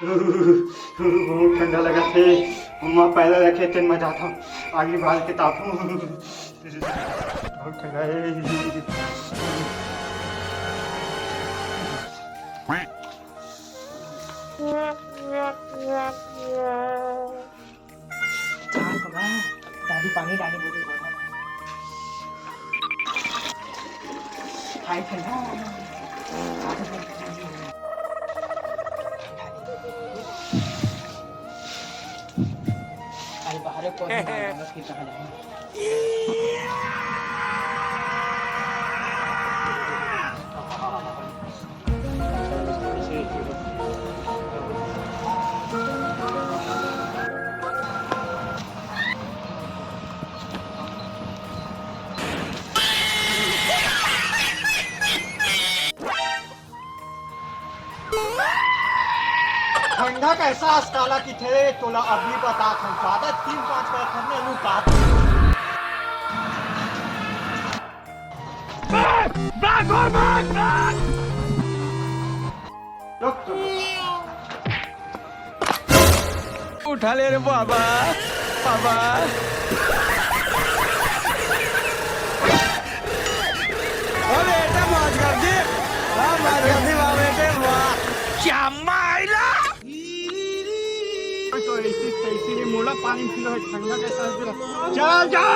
बहुत ठंडा लगा थे। मम्मा पैदा रखे थे मैं जाता हूँ आगे बाल के तापू। बहुत ठंडा है। दादी पानी डाली बोली हाय ठंडा। अरे बाहर पौधे की तरह ठंडा का एहसास काला की थे तोला अभी बता था ज्यादा 3-5 बार करने लू बात उठा ले रे बाबा बाबा ओ बेटा मौज कर दी मौज कर दी वाह बेटे वाह क्या माइला तो इसीलिए मोला पानी पीना ठंडा कैसा चल जा